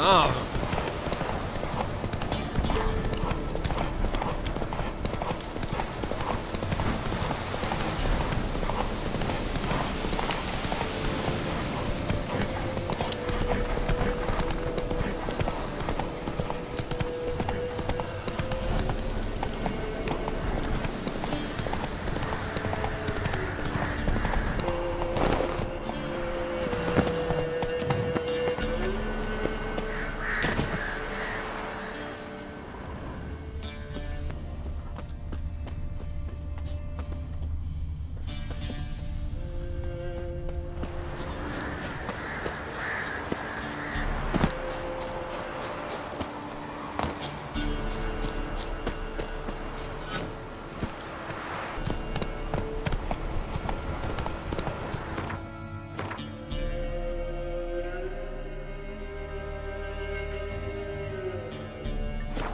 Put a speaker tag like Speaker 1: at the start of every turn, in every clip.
Speaker 1: Oh.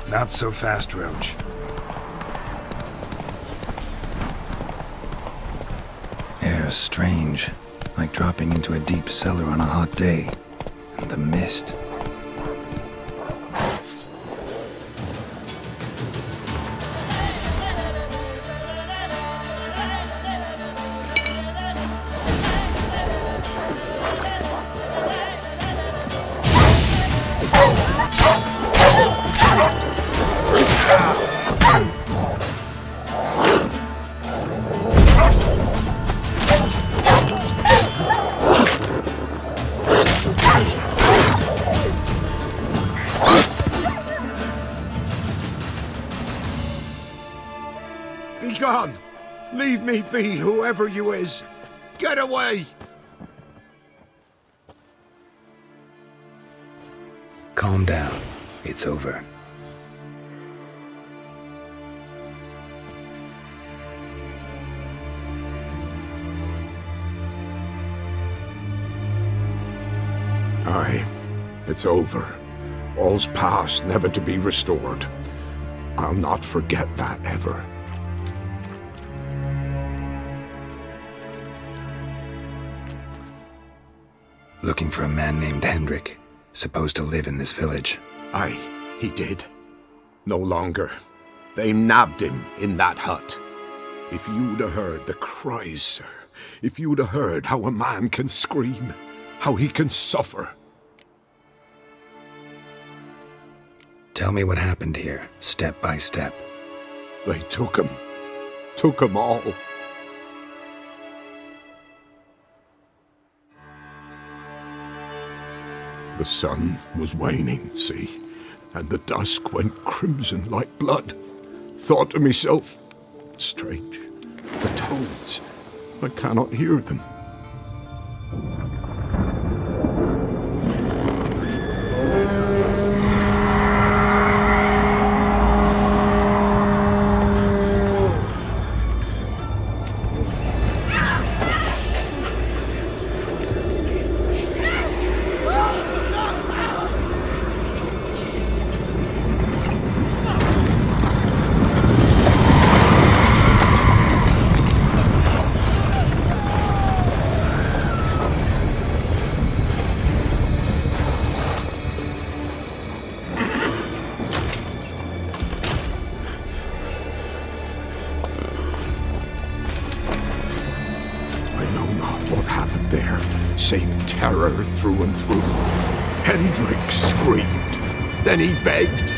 Speaker 2: Not so fast, Roach.
Speaker 3: Air's strange, like dropping into a deep cellar on a hot day. And the mist.
Speaker 4: Begone! Leave me be, whoever you is! Get away!
Speaker 3: Calm down. It's over.
Speaker 4: Aye, it's over. All's past, never to be restored. I'll not forget that ever.
Speaker 3: Looking for a man named Hendrik, supposed to live in this village.
Speaker 4: Aye, he did. No longer. They nabbed him in that hut. If you'd have heard the cries, sir, if you'd have heard how a man can scream, how he can suffer.
Speaker 3: Tell me what happened here, step by step.
Speaker 4: They took him all. The sun was waning, see, and the dusk went crimson like blood. Thought to myself, strange, the toads, I cannot hear them. Save terror through and through. Hendrik screamed. Then he begged.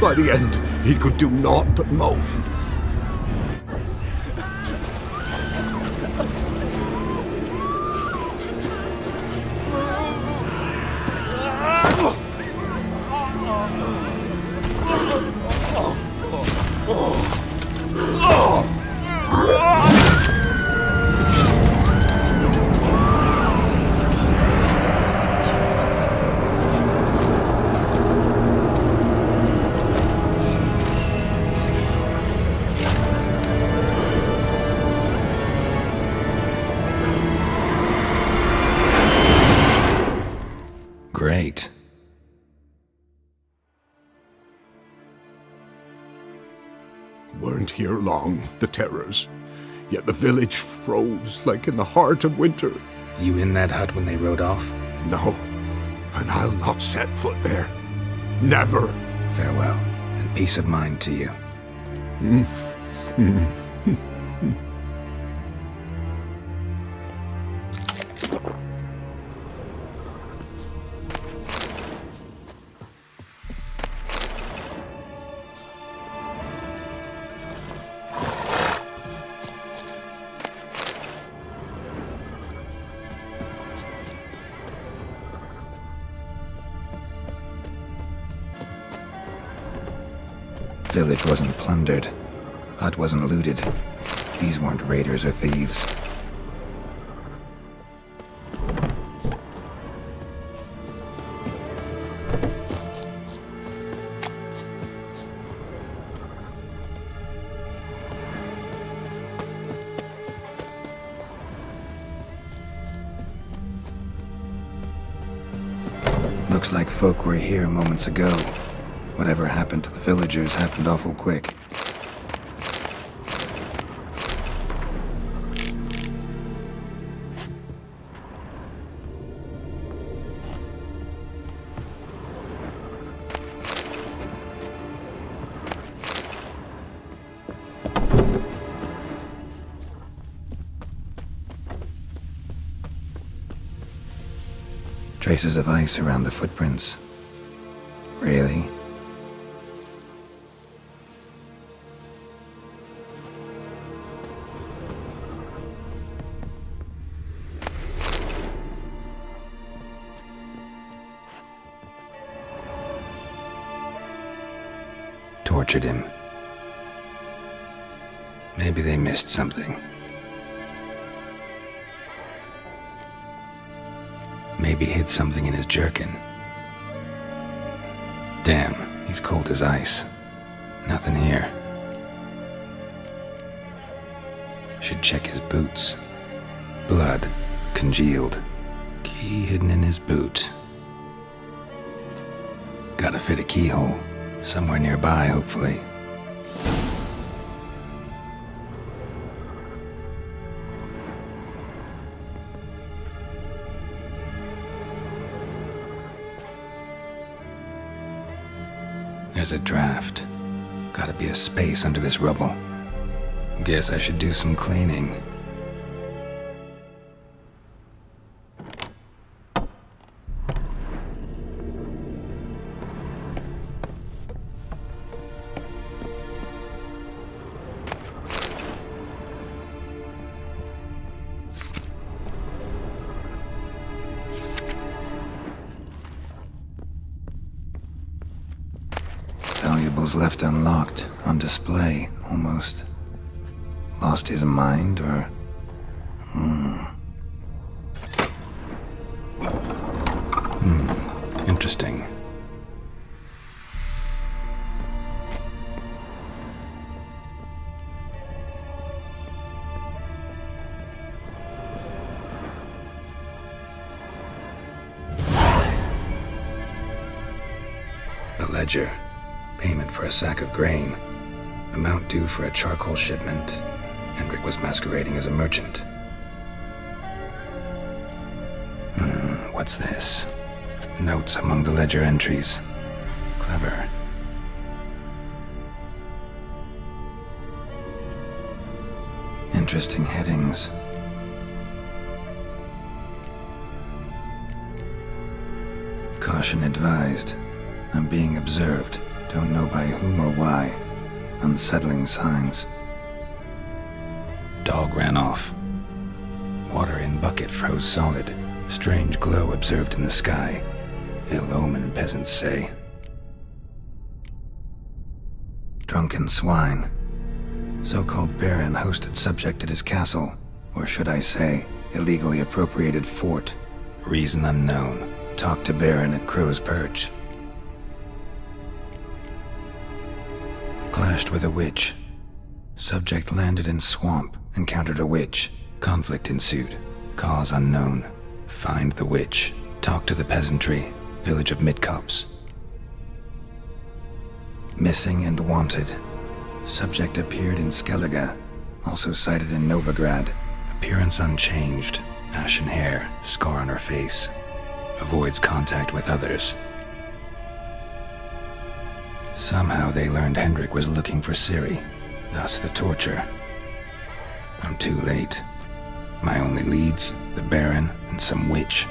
Speaker 4: By the end, he could do naught but moan.
Speaker 3: Great.
Speaker 4: Weren't here long, the terrors. Yet the village froze like in the heart of winter.
Speaker 3: You in that hut when they rode off?
Speaker 4: No. and I'll not set foot there. Never.
Speaker 3: Farewell, and peace of mind to you. Village wasn't plundered. Hut wasn't looted. These weren't raiders or thieves. Looks like folk were here moments ago. Whatever happened to the villagers happened awful quick. Traces of ice around the footprints. Really? Tortured him. Maybe they missed something. Maybe hid something in his jerkin. Damn, he's cold as ice. Nothing here. Should check his boots. Blood, congealed. Key hidden in his boot. Gotta fit a keyhole. Somewhere nearby, hopefully. There's a draft. Gotta be a space under this rubble. Guess I should do some cleaning. Valuables left unlocked, on display, almost. Lost his mind, or... Interesting. A ledger. Payment for a sack of grain. Amount due for a charcoal shipment. Hendrik was masquerading as a merchant. What's this? Notes among the ledger entries. Clever. Interesting headings. Caution advised. I'm being observed. Don't know by whom or why. Unsettling signs. Dog ran off. Water in bucket froze solid. Strange glow observed in the sky. Ill omen, peasants say. Drunken swine. So-called baron hosted subject at his castle. Or should I say, illegally appropriated fort. Reason unknown. Talked to baron at Crow's Perch. Clashed with a witch. Subject landed in swamp, encountered a witch. Conflict ensued. Cause unknown. Find the witch. Talk to the peasantry. Village of Midcops. Missing and wanted. Subject appeared in Skellige. Also sighted in Novigrad. Appearance unchanged. Ashen hair. Scar on her face. avoids contact with others. Somehow they learned Hendrik was looking for Ciri, thus the torture. I'm too late. My only leads, the Baron and some witch.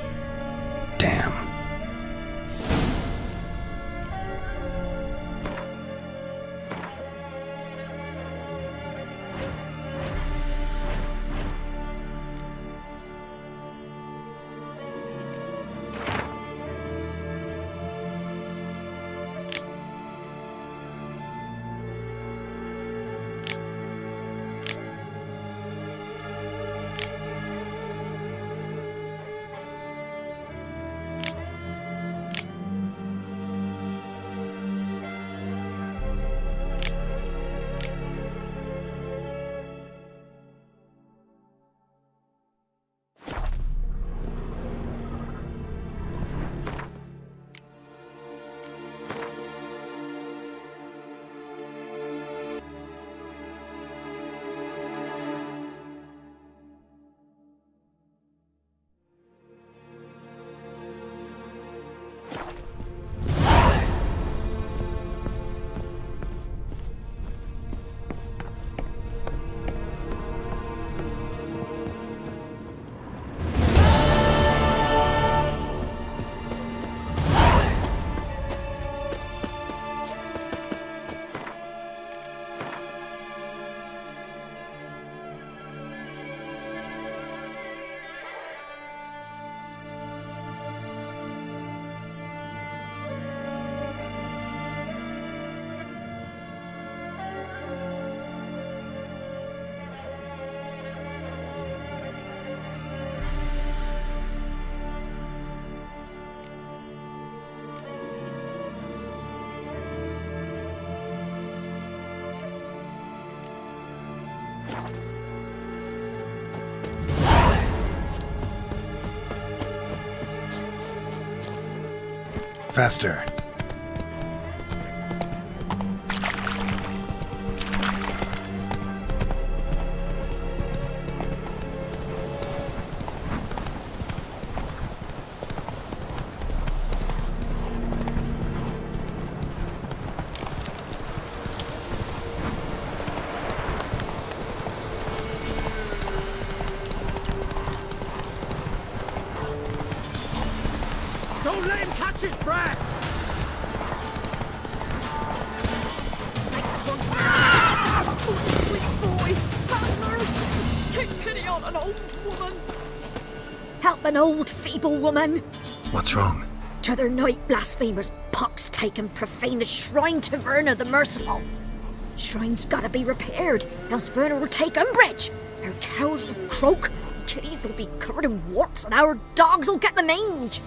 Speaker 3: Damn. Faster.
Speaker 1: Don't let him catch his breath!
Speaker 2: Oh, sweet boy, have mercy! Take pity on an old woman! Help an old, feeble woman!
Speaker 3: What's wrong?
Speaker 2: T'other night, blasphemers pox take and profane the shrine to Verna the Merciful. Shrine's gotta be repaired, else Verna will take umbrage. Our cows will croak, kitties will be covered in warts, and our dogs will get the mange.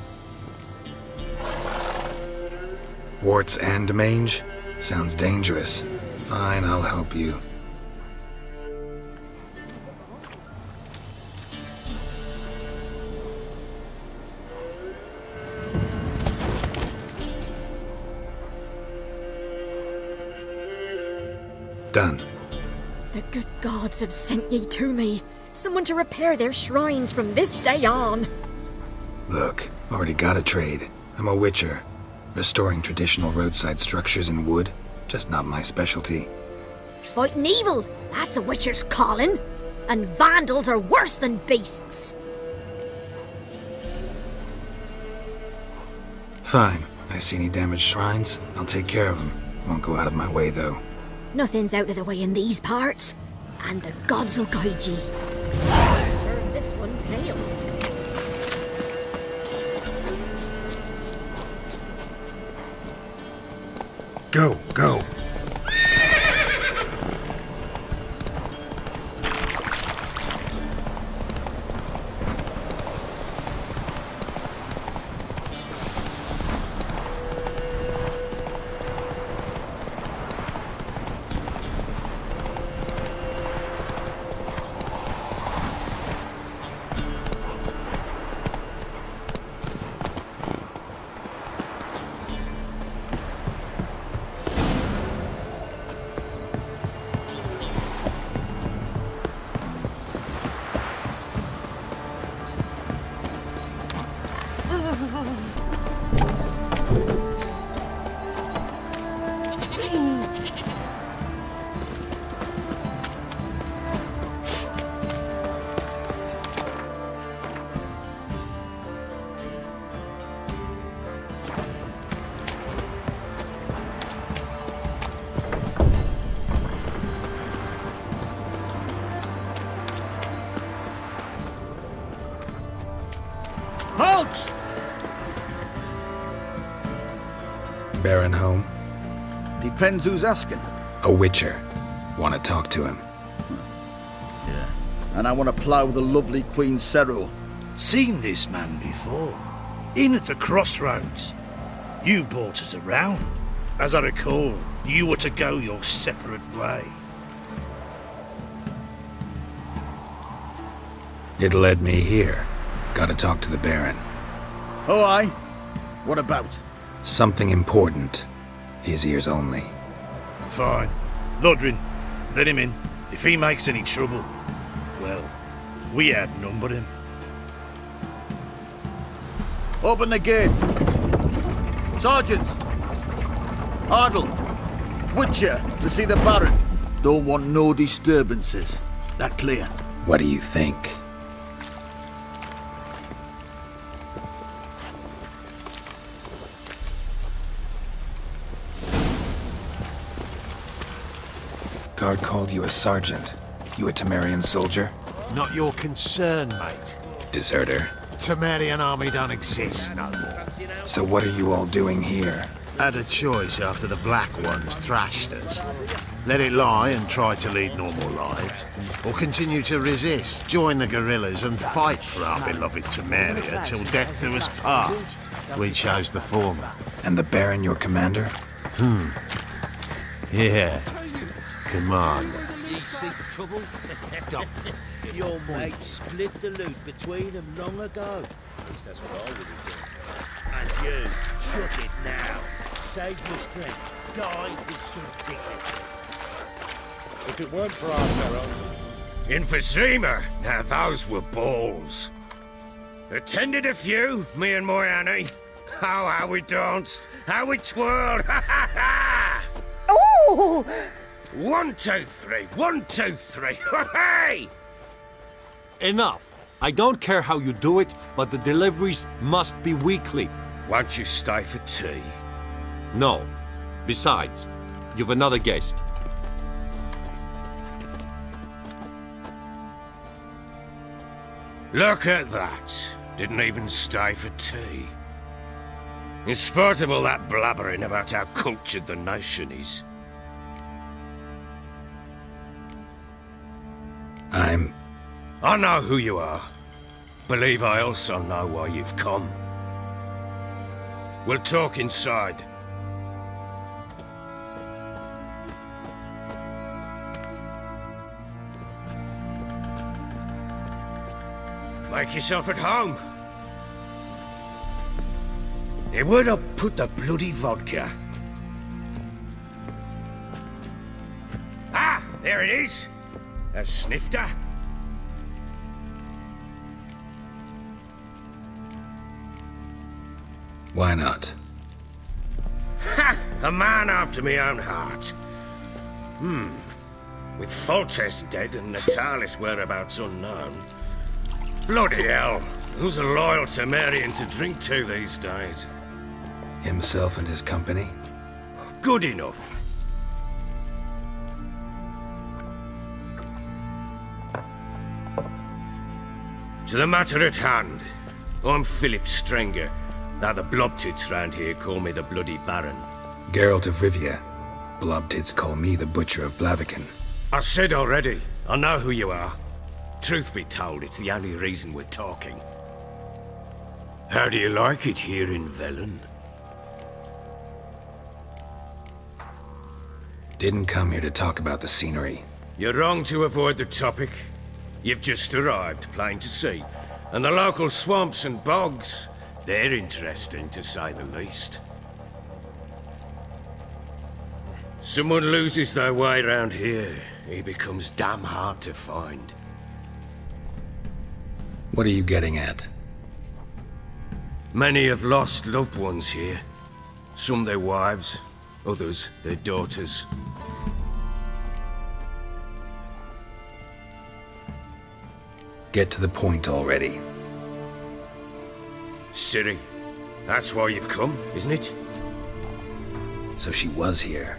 Speaker 3: Warts and mange? Sounds dangerous. Fine, I'll help you. Done.
Speaker 2: The good gods have sent ye to me. Someone to repair their shrines from this day on.
Speaker 3: Look, already got a trade. I'm a witcher. Restoring traditional roadside structures in wood, just not my specialty.
Speaker 2: Fighting evil, that's a witcher's calling. And vandals are worse than beasts.
Speaker 3: Fine. I see any damaged shrines, I'll take care of them. Won't go out of my way, though.
Speaker 2: Nothing's out of the way in these parts, and the gods will guide ye. Let's turn this one pale.
Speaker 3: Go, go. Baron home?
Speaker 5: Depends who's asking.
Speaker 3: A witcher. Want to talk to him?
Speaker 5: Yeah. And I want to plough the lovely Queen Seru.
Speaker 6: Seen this man before. In at the crossroads. You brought us around. As I recall, you were to go your separate way.
Speaker 3: It led me here. Gotta talk to the Baron.
Speaker 5: Oh, aye? What about?
Speaker 3: Something important. His ears only.
Speaker 6: Fine. Lodrin, let him in. If he makes any trouble, well, we outnumber him.
Speaker 5: Open the gate. Sergeants! Ardle! Witcher, to see the Baron. Don't want no disturbances. That clear?
Speaker 3: What do you think? Guard called you a sergeant. You a Temerian soldier?
Speaker 1: Not your concern, mate.
Speaker 3: Deserter.
Speaker 1: Temerian army don't exist no more.
Speaker 3: So what are you all doing here?
Speaker 1: Had a choice after the Black Ones thrashed us. Let it lie and try to lead normal lives, or continue to resist, join the guerrillas and fight for our beloved Temeria till death do us part. We chose the former.
Speaker 3: And the Baron your commander?
Speaker 1: Yeah. Commander.
Speaker 7: You seek trouble? Your mate split the loot between them long ago. At least that's what I would have done. And you, shut it now. Save your strength. Die with some dignity. If it weren't for our peril...
Speaker 8: Emphysema! Now those were balls. Attended a few, me and my Annie. Oh, how we danced, how we twirled, ha ha ha!
Speaker 9: Oh!
Speaker 8: 1, 2, 3, 1, 2, 3, hey!
Speaker 10: Enough. I don't care how you do it, but the deliveries must be weekly.
Speaker 8: Won't you stay for tea?
Speaker 10: No. Besides, you've another guest.
Speaker 8: Look at that. Didn't even stay for tea. In spite of all that blabbering about how cultured the nation is. I know who you are. Believe I also know why you've come. We'll talk inside. Make yourself at home. Hey, where'd I put the bloody vodka? Ah, there it is. A snifter.
Speaker 3: Why not?
Speaker 8: Ha! A man after my own heart. With Foltest dead and Natalis' whereabouts unknown. Bloody hell. Who's a loyal Temerian to drink to these days?
Speaker 3: Himself and his company?
Speaker 8: Good enough. To the matter at hand. I'm Philip Strenger. Now the Blobtits round here call me the Bloody Baron.
Speaker 3: Geralt of Rivia. Blobtits call me the Butcher of Blaviken.
Speaker 8: I said already, I know who you are. Truth be told, it's the only reason we're talking. How do you like it here in Velen?
Speaker 3: Didn't come here to talk about the scenery.
Speaker 8: You're wrong to avoid the topic. You've just arrived, plain to see. And the local swamps and bogs, they're interesting to say the least. Someone loses their way round here, he becomes damn hard to find.
Speaker 3: What are you getting at?
Speaker 8: Many have lost loved ones here. Some their wives, others their daughters.
Speaker 3: Get to the point already.
Speaker 8: Ciri, that's why you've come, isn't it?
Speaker 3: So she was here.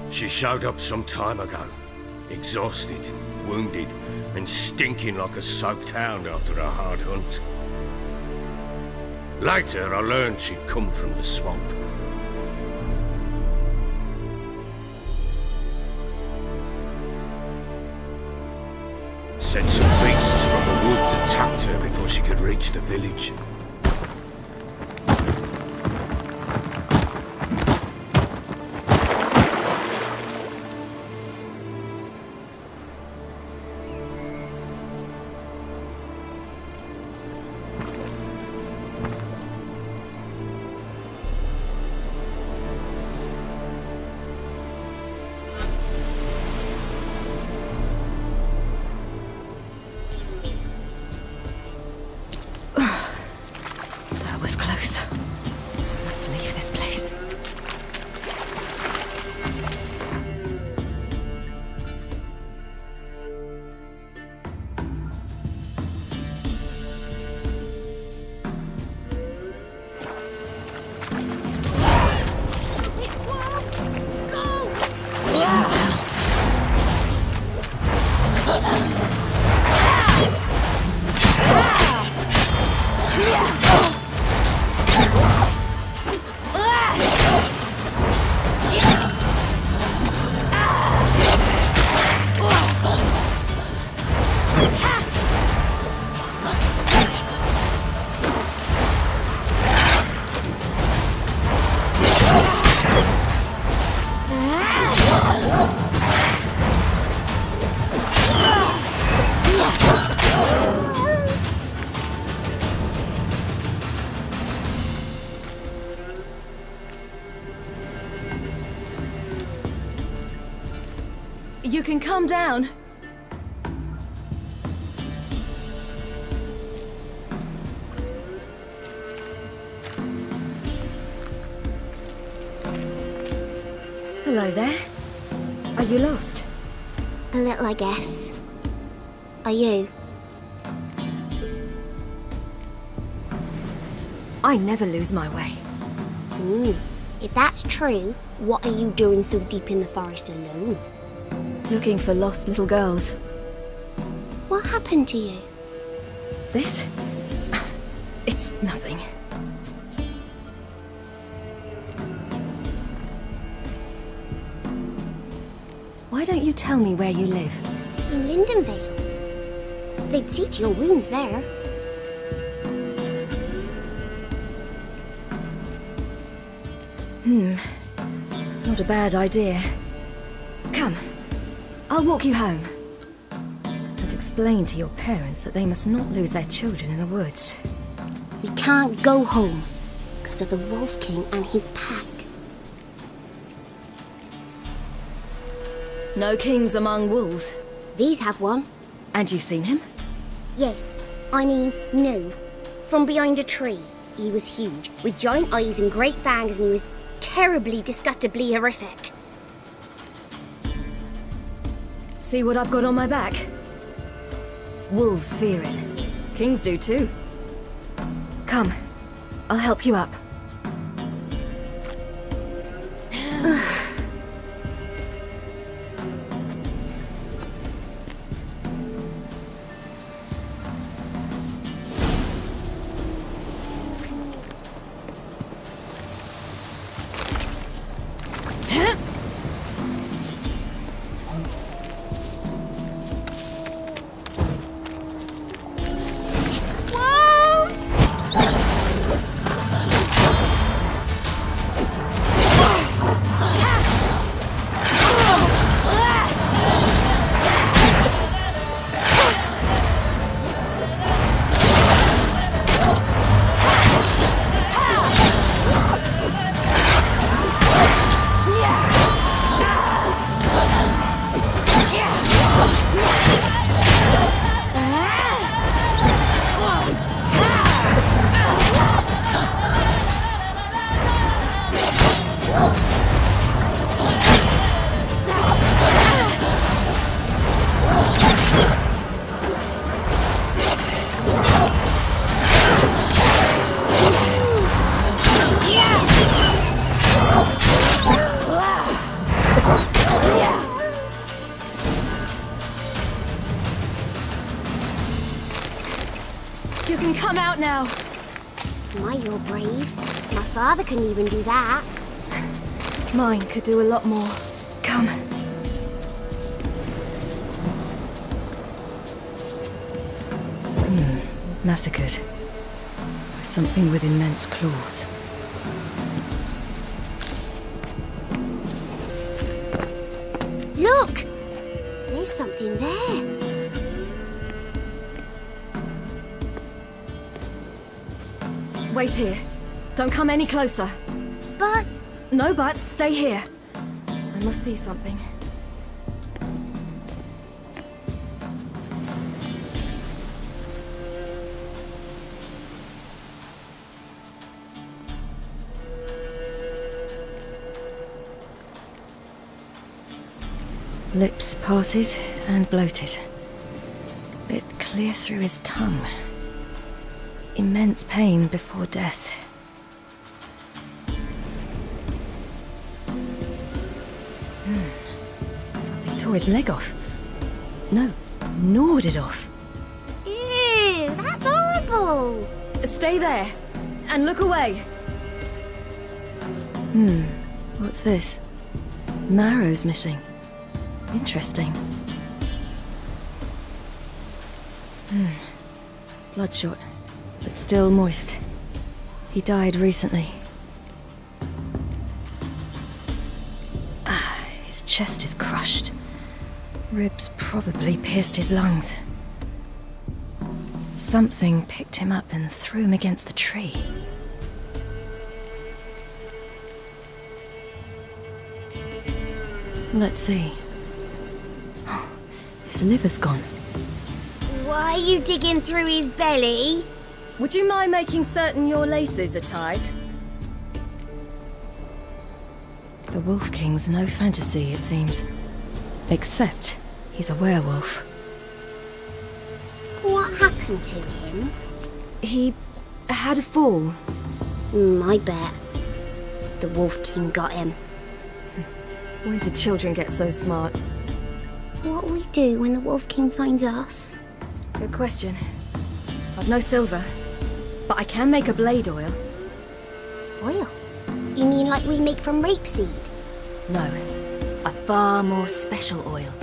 Speaker 8: She showed up some time ago. Exhausted, wounded, and stinking like a soaked hound after a hard hunt. Later, I learned she'd come from the swamp. Said some beasts from the woods attacked her before she could reach the village.
Speaker 9: You can calm down.
Speaker 2: Hello there. Are you lost?
Speaker 11: A little, I guess. Are you?
Speaker 9: I never lose my way.
Speaker 11: If that's true, what are you doing so deep in the forest alone?
Speaker 9: Looking for lost little girls.
Speaker 11: What happened to you?
Speaker 9: This? It's nothing. Why don't you tell me where you live?
Speaker 11: In Lindenvale. They'd see to your wounds there.
Speaker 9: Not a bad idea. Come, I'll walk you home. And explain to your parents that they must not lose their children in the woods.
Speaker 11: We can't go home because of the Wolf King and his pack.
Speaker 9: No kings among wolves.
Speaker 11: These have one.
Speaker 9: And you've seen him?
Speaker 11: Yes. I mean, no. From behind a tree. He was huge, with giant eyes and great fangs, and he was terribly, disgustingly horrific.
Speaker 9: See what I've got on my back? Wolves fear it. Kings do too. Come, I'll help you up.
Speaker 11: My, you're brave. My father couldn't even do that.
Speaker 9: Mine could do a lot more. Come. Massacred by something with immense claws.
Speaker 11: Look! There's something there.
Speaker 9: Wait here. Don't come any closer.
Speaker 11: But...
Speaker 9: No buts. Stay here. I must see something. Lips parted and bloated. Bit clear through his tongue. Immense pain before death. Something tore his leg off. No, gnawed it off.
Speaker 11: Ew, that's horrible.
Speaker 9: Stay there and look away. What's this? Marrow's missing. Interesting. Bloodshot, but still moist. He died recently. His chest is crushed. Ribs probably pierced his lungs. Something picked him up and threw him against the tree. Let's see. His liver's gone.
Speaker 11: Why are you digging through his belly?
Speaker 9: Would you mind making certain your laces are tied? The Wolf King's no fantasy, it seems. Except he's a werewolf.
Speaker 11: What happened to him?
Speaker 9: He had a fall.
Speaker 11: I bet. The Wolf King got him.
Speaker 9: When did children get so smart?
Speaker 11: What will we do when the Wolf King finds us?
Speaker 9: Good question. I've no silver, but I can make a blade oil.
Speaker 11: Oil? You mean like we make from rapeseed?
Speaker 9: No, a far more special oil.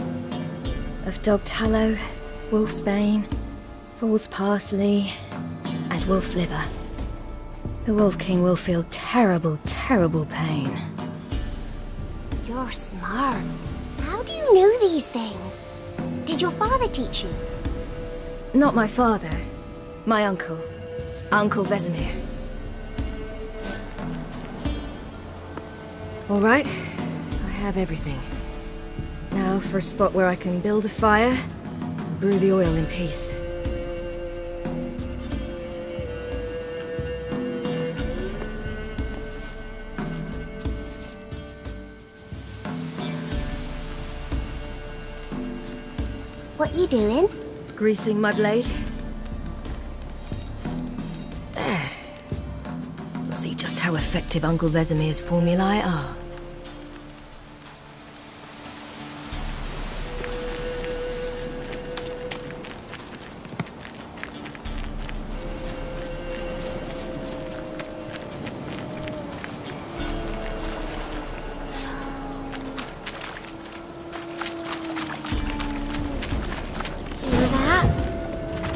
Speaker 9: Of dog tallow, wolf's bane, fool's parsley, and wolf's liver. The Wolf King will feel terrible, terrible pain.
Speaker 11: You're smart. How do you know these things? Did your father teach you?
Speaker 9: Not my father. My uncle. Uncle Vesemir. All right. I have everything. Now for a spot where I can build a fire and brew the oil in peace.
Speaker 11: What are you doing?
Speaker 9: Greasing my blade. There. Let's see just how effective Uncle Vesemir's formulae are.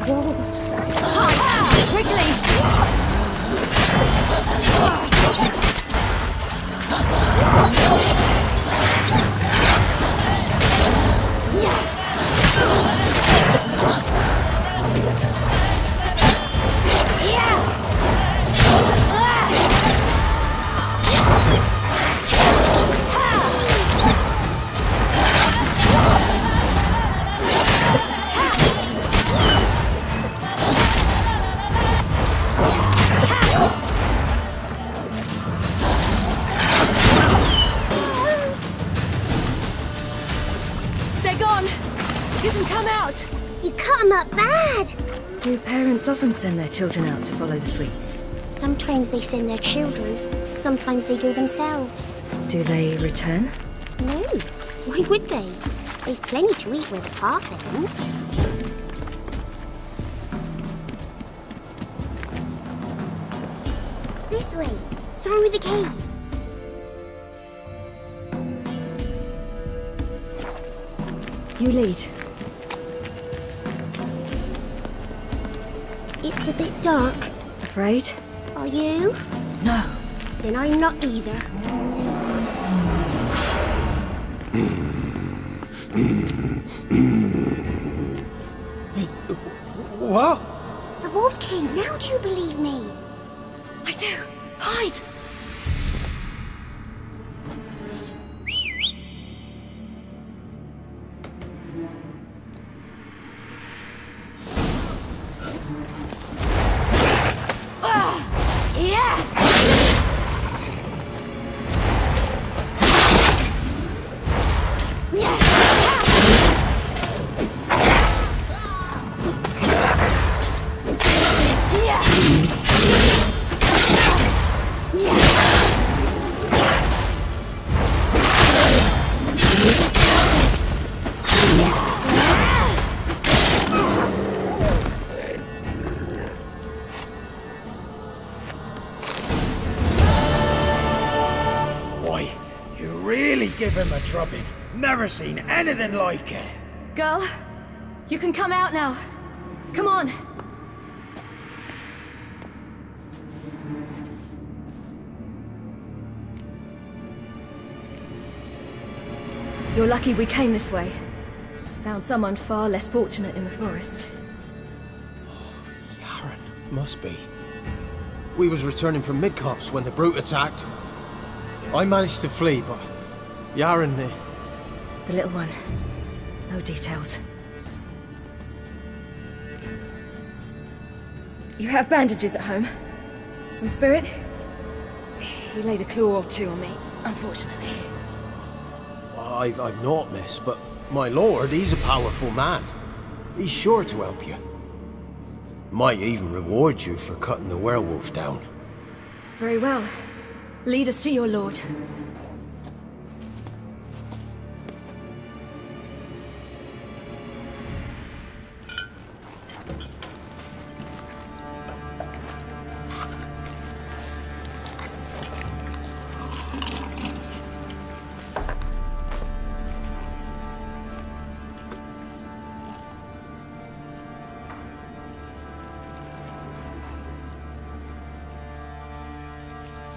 Speaker 11: Wolves.
Speaker 9: Hide! Quickly! You can come out!
Speaker 11: You cut them up bad!
Speaker 9: Do parents often send their children out to follow the sweets?
Speaker 11: Sometimes they send their children, sometimes they go themselves.
Speaker 9: Do they return?
Speaker 11: No, why would they? They've plenty to eat where the path ends. way, through the cave.
Speaker 9: You lead.
Speaker 11: It's a bit dark.
Speaker 9: Afraid?
Speaker 11: Are you?
Speaker 9: No.
Speaker 11: Then I'm not either.
Speaker 10: What?
Speaker 11: The Wolf King, now do you believe me?
Speaker 9: I do. Hide!
Speaker 7: Give him a drubbing. Never seen anything like it.
Speaker 9: Girl, you can come out now. Come on. You're lucky we came this way. Found someone far less fortunate in the forest.
Speaker 12: Yaren, must be. We was returning from Midcops when the brute attacked. I managed to flee, but Yaren...
Speaker 9: The little one. No details. You have bandages at home? Some spirit? He laid a claw or two on me, unfortunately.
Speaker 12: I've not, miss, but my lord, he's a powerful man. He's sure to help you. Might even reward you for cutting the werewolf down.
Speaker 9: Very well. Lead us to your lord.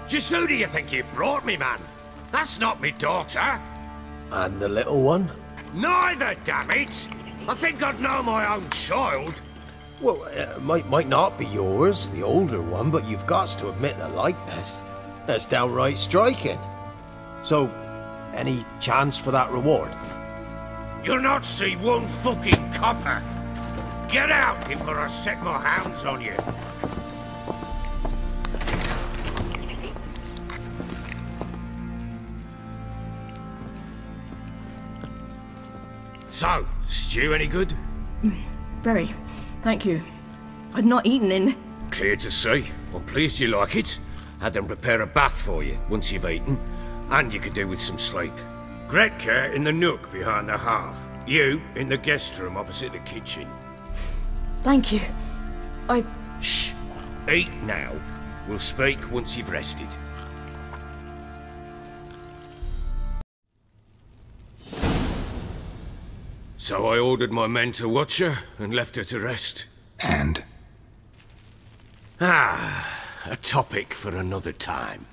Speaker 8: Just who do you think you brought me, man? That's not me daughter.
Speaker 12: And the little one?
Speaker 8: Neither, damn it! I think I'd know my own child.
Speaker 12: Well, might not be yours, the older one, but you've got to admit the likeness. That's downright striking. So, any chance for that reward?
Speaker 8: You'll not see one fucking copper. Get out before I set my hounds on you. So, stew any good?
Speaker 9: Very. Thank you. I'd not eaten in...
Speaker 8: Clear to see. I'm pleased you like it. Had them prepare a bath for you once you've eaten. And you could do with some sleep. Gretka in the nook behind the hearth. You in the guest room opposite the kitchen.
Speaker 9: Thank you.
Speaker 8: Shh. Eat now. We'll speak once you've rested. So I ordered my men to watch her and left her to rest.
Speaker 3: And?
Speaker 8: A topic for another time.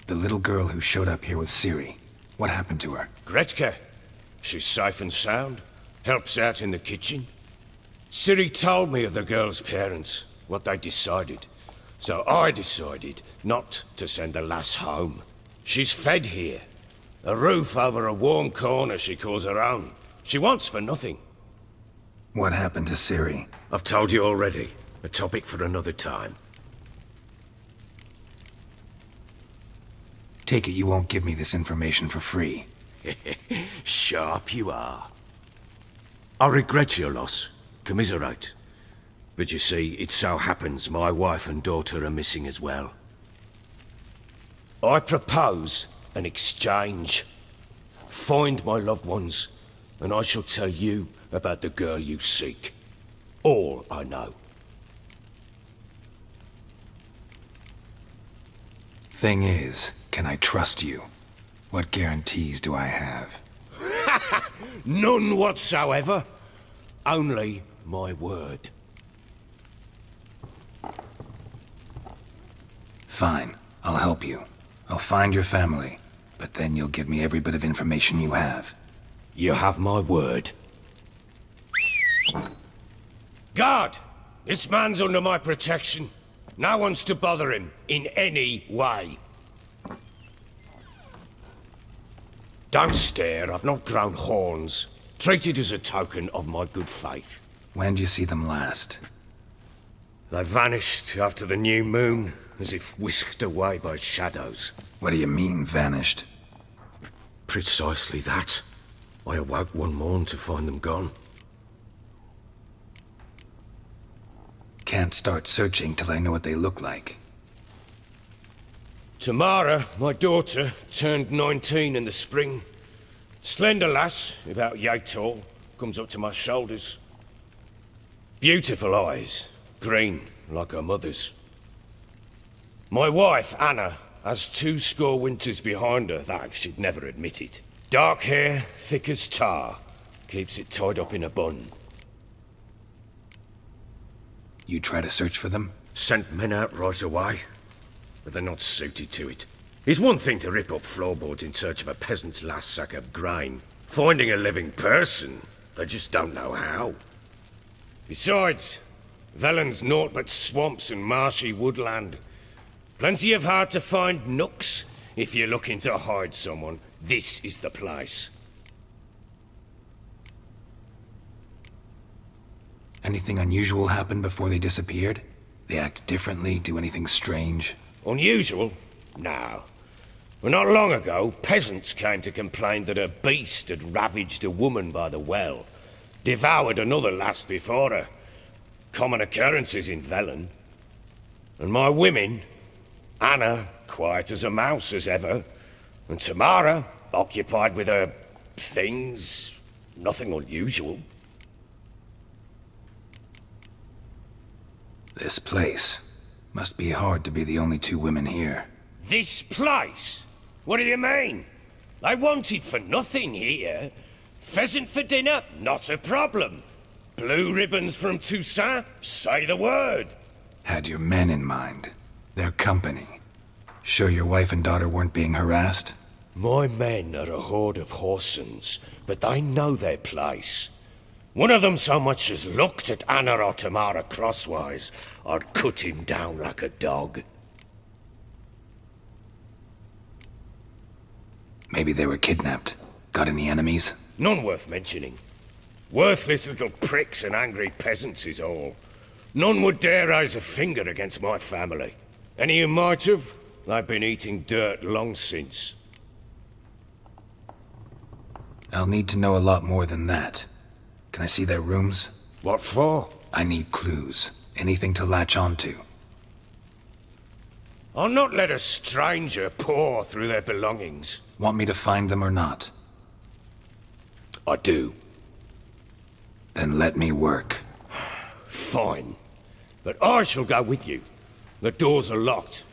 Speaker 3: The little girl who showed up here with Ciri. What happened to her?
Speaker 8: Gretka. She's safe and sound. Helps out in the kitchen. Ciri told me of the girl's parents, what they decided. So I decided not to send the lass home. She's fed here. A roof over a warm corner she calls her own. She wants for nothing.
Speaker 3: What happened to Ciri?
Speaker 8: I've told you already. A topic for another time.
Speaker 3: Take it you won't give me this information for free.
Speaker 8: Sharp you are. I regret your loss. Commiserate. But you see, it so happens my wife and daughter are missing as well. I propose an exchange. Find my loved ones, and I shall tell you about the girl you seek. All I know.
Speaker 3: thing is, can I trust you? What guarantees do I have?
Speaker 8: None whatsoever. Only my word.
Speaker 3: Fine, I'll help you. I'll find your family, but then you'll give me every bit of information you have.
Speaker 8: You have my word. Guard! This man's under my protection. No one's to bother him in any way. Don't stare, I've not grown horns. Treat it as a token of my good faith.
Speaker 3: When did you see them last?
Speaker 8: They vanished after the new moon, as if whisked away by shadows.
Speaker 3: What do you mean, vanished?
Speaker 8: Precisely that. I awoke one morn to find them gone.
Speaker 3: Can't start searching till I know what they look like.
Speaker 8: Tamara, my daughter, turned 19 in the spring. Slender lass, about yay tall, comes up to my shoulders. Beautiful eyes, green like her mother's. My wife, Anna, has 2 winters behind her, though she'd never admit it. Dark hair, thick as tar, keeps it tied up in a bun.
Speaker 3: You try to search for them?
Speaker 8: Sent men out right away, but they're not suited to it. It's one thing to rip up floorboards in search of a peasant's last sack of grain. Finding a living person, they just don't know how. Besides, Velen's naught but swamps and marshy woodland. Plenty of hard-to-find nooks. If you're looking to hide someone, this is the place.
Speaker 3: Anything unusual happen before they disappeared? They act differently, do anything strange?
Speaker 8: Unusual? No. Well, not long ago, peasants came to complain that a beast had ravaged a woman by the well. Devoured another lass before her. Common occurrences in Velen. And my women, Anna, quiet as a mouse as ever, and Tamara, occupied with her things, nothing unusual.
Speaker 3: This place. Must be hard to be the only 2 women here.
Speaker 8: This place? What do you mean? I wanted for nothing here. Pheasant for dinner? Not a problem. Blue ribbons from Toussaint? Say the word.
Speaker 3: Had your men in mind. Their company. Sure your wife and daughter weren't being harassed?
Speaker 8: My men are a horde of whoresons, but they know their place. One of them so much as looked at Anna or Tamara crosswise, I'd cut him down like a dog.
Speaker 3: Maybe they were kidnapped. Got any enemies?
Speaker 8: None worth mentioning. Worthless little pricks and angry peasants is all. None would dare raise a finger against my family. Any who might have, they've been eating dirt long since.
Speaker 3: I'll need to know a lot more than that. Can I see their rooms?
Speaker 8: What for?
Speaker 3: I need clues. Anything to latch onto.
Speaker 8: I'll not let a stranger pore through their belongings.
Speaker 3: Want me to find them or not?
Speaker 8: I do.
Speaker 3: Then let me work.
Speaker 8: Fine. But I shall go with you. The doors are locked,